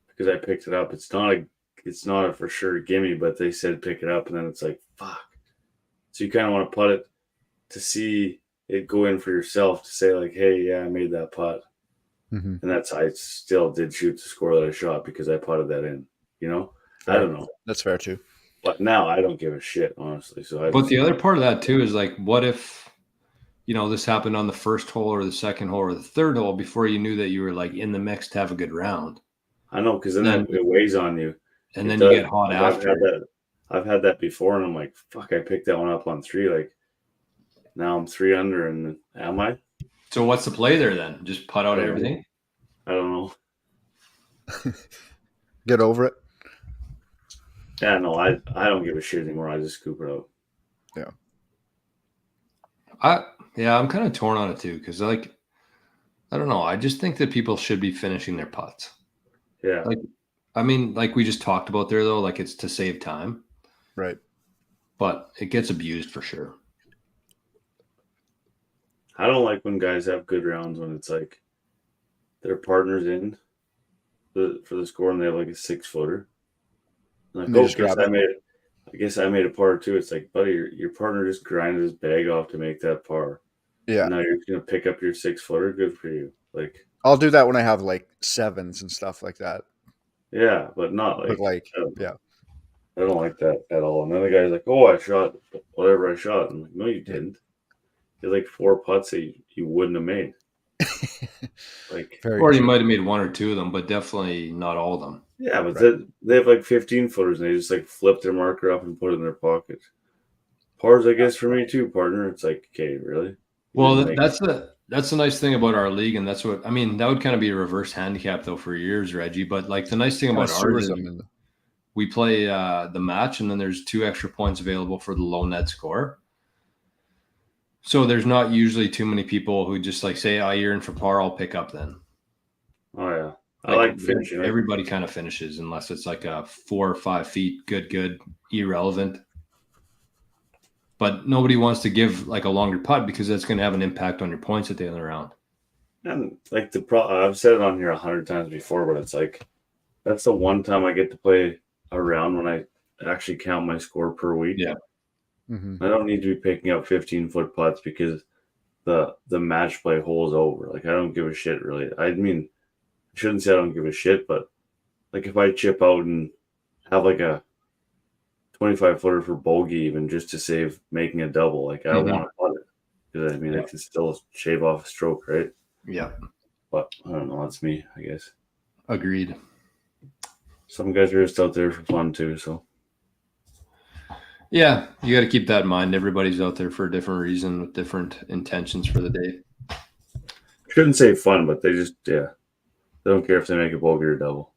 because I picked it up. It's not a for sure gimme, but they said pick it up, and then it's like, fuck. So you kind of want to putt it to see it go in for yourself to say like, hey, yeah, I made that putt. And that's, I still did shoot the score that I shot because I putted that in, you know? Fair. I don't know. That's fair too. But now I don't give a shit, honestly. So But the other part of that too is like, what if, you know, this happened on the first hole or the second hole or the third hole before you knew that you were like in the mix to have a good round? I know, because then it weighs on you. And then you get hot Like, after. I've had that before, and I'm like, fuck, I picked that one up on 3. Like, now I'm 3 under, and am I? So what's the play there then? Just putt out everything? I don't know. Get over it. Yeah, no, I don't give a shit anymore. I just scoop it out. Yeah. I'm kind of torn on it too, because like, I don't know. I just think that people should be finishing their putts. Yeah. Like, I mean, like we just talked about there though, like it's to save time. Right. But it gets abused for sure. I don't like when guys have good rounds when it's like their partner's in for the score and they have like a 6-footer. Like, oh, I guess I made a par too. It's like, buddy, your partner just grinded his bag off to make that par. Yeah. And now you're gonna pick up your 6-footer. Good for you. Like, I'll do that when I have like 7s and stuff like that. Yeah, but not like. But like, I don't like that at all. And then the guy's like, "Oh, I shot whatever I shot." I'm like, "No, you didn't. You had like 4 putts that you wouldn't have made." Like, or you might have made 1 or 2 of them, but definitely not all of them. Yeah, but they have like 15-footers and they just like flip their marker up and put it in their pocket. Pars, I guess, for me too, partner. It's like, okay, really? Well, that's the nice thing about our league, and that's what I mean. That would kind of be a reverse handicap though for years, Reggie. But like the nice thing about ours is we play the match, and then there's 2 extra points available for the low net score. So there's not usually too many people who just like say, "Oh, you're in for par, I'll pick up then." Oh yeah, I like finishing. Everybody kind of finishes unless it's like a 4 or 5 feet, good, irrelevant. But nobody wants to give like a longer putt because that's going to have an impact on your points at the end of the round. And like I've said it on here 100 times before, but it's like that's the one time I get to play a round when I actually count my score per week. Yeah. I don't need to be picking up 15-foot putts because the match play hole's over. Like, I don't give a shit, really. I mean, I shouldn't say I don't give a shit, but like if I chip out and have like a 25-footer for bogey even just to save making a double, like I don't want to putt it because I mean I can still shave off a stroke, right? Yeah. But I don't know. That's me, I guess. Agreed. Some guys are just out there for fun too, so. Yeah, you got to keep that in mind. Everybody's out there for a different reason with different intentions for the day. Shouldn't say fun, but they just, they don't care if they make a bogey or double.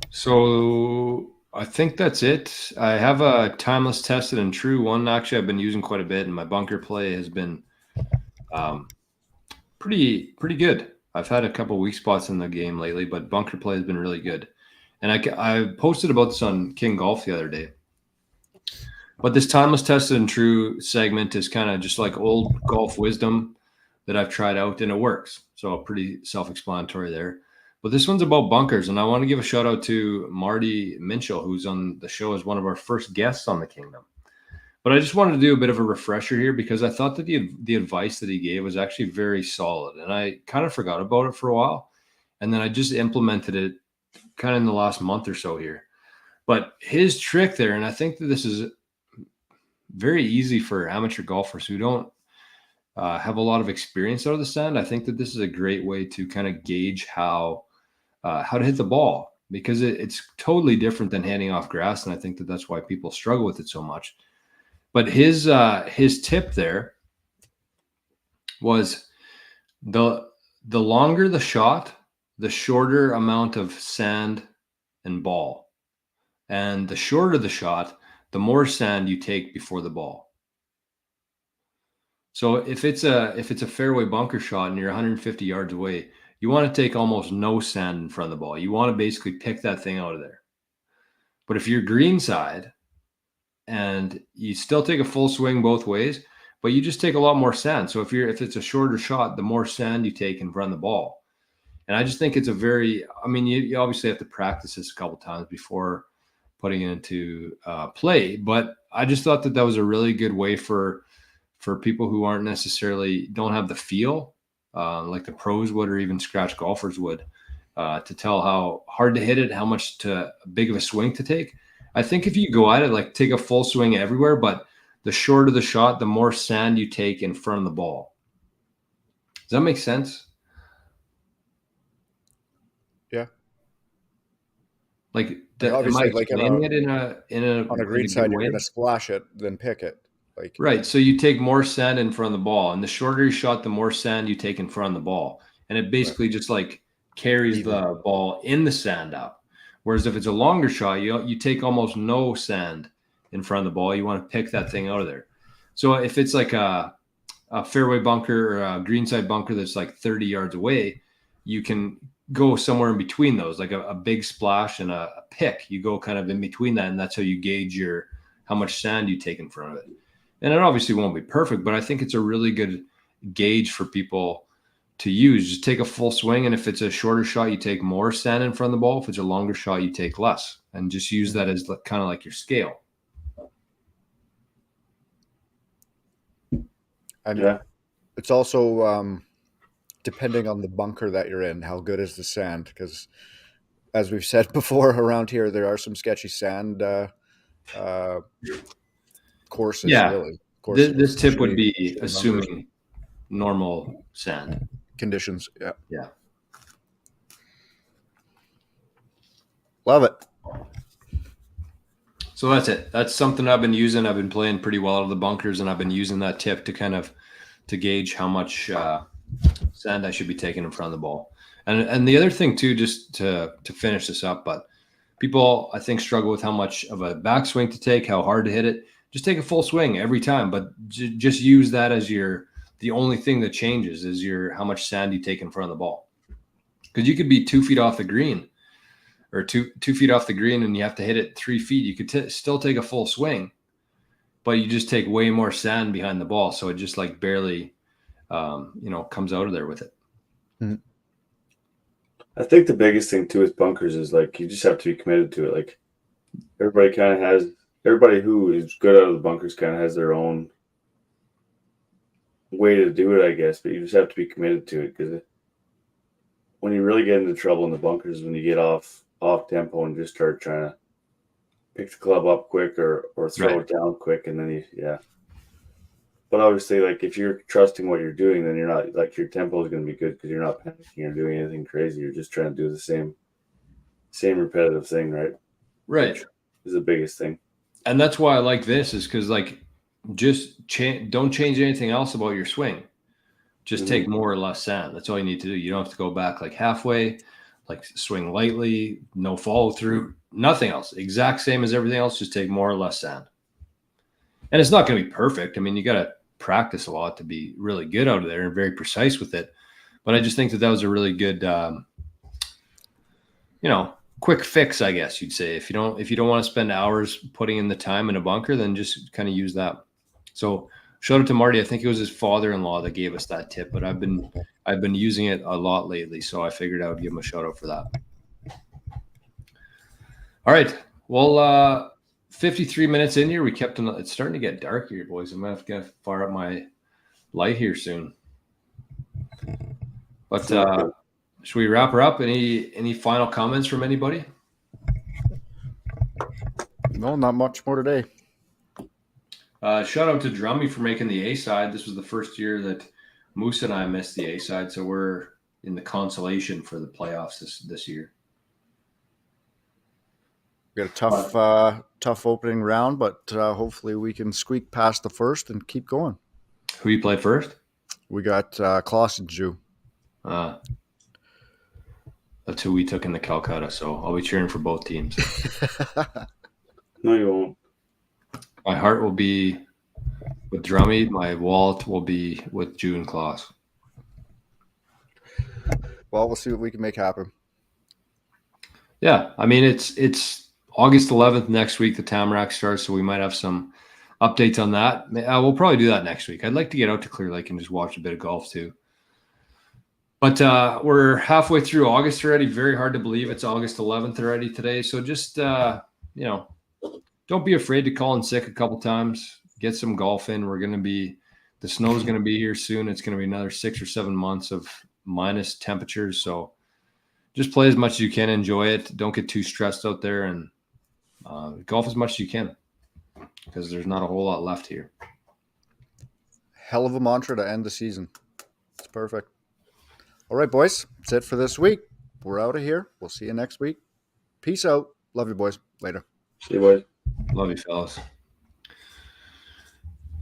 So I think that's it. I have a timeless, tested, and true one. Actually, I've been using quite a bit, and my bunker play has been pretty good. I've had a couple weak spots in the game lately, but bunker play has been really good. And I posted about this on King Golf the other day. But this timeless, tested, and true segment is kind of just like old golf wisdom that I've tried out, and it works. So pretty self-explanatory there. But this one's about bunkers, and I want to give a shout out to Marty Minchell, who's on the show as one of our first guests on the Kingdom. But I just wanted to do a bit of a refresher here because I thought that the advice that he gave was actually very solid, and I kind of forgot about it for a while, and then I just implemented it kind of in the last month or so here. But his trick there, and I think that this is very easy for amateur golfers who don't have a lot of experience out of the sand. I think that this is a great way to kind of gauge how to hit the ball, because it's totally different than handing off grass, and I think that that's why people struggle with it so much. But his tip there was the longer the shot, the shorter amount of sand and ball, and the shorter the shot, the more sand you take before the ball. So if it's a fairway bunker shot and you're 150 yards away, you want to take almost no sand in front of the ball. You want to basically pick that thing out of there. But if you're greenside and you still take a full swing both ways, but you just take a lot more sand. So if it's a shorter shot, the more sand you take in front of the ball. And I just think it's you obviously have to practice this a couple times before putting it into play. But I just thought that was a really good way for people who aren't necessarily don't have the feel like the pros would, or even scratch golfers would, to tell how hard to hit it, how much big of a swing to take. I think if you go at it, like take a full swing everywhere, but the shorter the shot, the more sand you take in front of the ball. Does that make sense? Yeah. Like, obviously, like explaining it on a green side, you're way? going to splash it, then pick it. Like, right. So you take more sand in front of the ball, and the shorter you shot, the more sand you take in front of the ball. And it basically just like carries the ball in the sand up. Whereas if it's a longer shot, you take almost no sand in front of the ball. You want to pick that thing out of there. So if it's like a fairway bunker or a greenside bunker that's like 30 yards away, you can go somewhere in between those, like a big splash and a pick. You go kind of in between that, and that's how you gauge how much sand you take in front of it. And it obviously won't be perfect, but I think it's a really good gauge for people to use. Just take a full swing, and if it's a shorter shot, you take more sand in front of the ball. If it's a longer shot, you take less, and just use that as kind of like your scale. And it's also depending on the bunker that you're in, how good is the sand? Because as we've said before, around here there are some sketchy sand courses. Yeah, really. This tip would be assuming normal sand conditions. Yeah. Love it. So that's it. That's something I've been using. I've been playing pretty well out of the bunkers, and I've been using that tip to gauge how much sand I should be taking in front of the ball. And the other thing too, just to finish this up, but people I think struggle with how much of a backswing to take, how hard to hit it. Just take a full swing every time, but just use that as the only thing that changes is how much sand you take in front of the ball. Because you could be 2 feet off the green, or two feet off the green, and you have to hit it 3 feet. You could still take a full swing, but you just take way more sand behind the ball, so it just like barely, comes out of there with it. Mm-hmm. I think the biggest thing too with bunkers is like you just have to be committed to it. Like everybody who is good out of the bunkers kind of has their own way to do it, I guess. But you just have to be committed to it, because when you really get into trouble in the bunkers is when you get off tempo and just start trying to pick the club up quick or throw it down quick, and then But obviously, like if you're trusting what you're doing, then you're not like your tempo is going to be good because you're not panicking or doing anything crazy. You're just trying to do the same repetitive thing, right? Right. Which is the biggest thing. And that's why I like this, is because like just don't change anything else about your swing. Just take more or less sand. That's all you need to do. You don't have to go back like halfway, like swing lightly, no follow through, nothing else. Exact same as everything else. Just take more or less sand. And it's not going to be perfect. I mean, you got to practice a lot to be really good out of there and very precise with it. But I just think that was a really good, quick fix, I guess you'd say. If you don't want to spend hours putting in the time in a bunker, then just kind of use that. So shout out to Marty. I think it was his father-in-law that gave us that tip, but I've been using it a lot lately, so I figured I would give him a shout out for that. All right. Well, 53 minutes in here, it's starting to get dark here, boys. I'm gonna have to fire up my light here soon. But should we wrap her up? Any final comments from anybody? No, not much more today. Shout out to Drummy for making the A side. This was the first year that Moose and I missed the A side, so we're in the consolation for the playoffs this year. We got a tough opening round, but hopefully we can squeak past the first and keep going. Who you played first? We got Klaus and Jew. That's who we took in the Calcutta, so I'll be cheering for both teams. No, you won't. My heart will be with Drummy. My wallet will be with Jew and Klaus. Well, we'll see what we can make happen. Yeah, I mean, it's August 11th next week. The Tamarack starts, so we might have some updates on that. We'll probably do that next week. I'd like to get out to Clear Lake and just watch a bit of golf too. But we're halfway through August already. Very hard to believe it's August 11th already today. So just don't be afraid to call in sick a couple times. Get some golf in. The snow's going to be here soon. It's going to be another 6 or 7 months of minus temperatures. So just play as much as you can. Enjoy it. Don't get too stressed out there, and golf as much as you can, because there's not a whole lot left here. Hell of a mantra to end the season. It's perfect. All right, boys. That's it for this week. We're out of here. We'll see you next week. Peace out. Love you, boys. Later. See you, boys. Love you, fellas.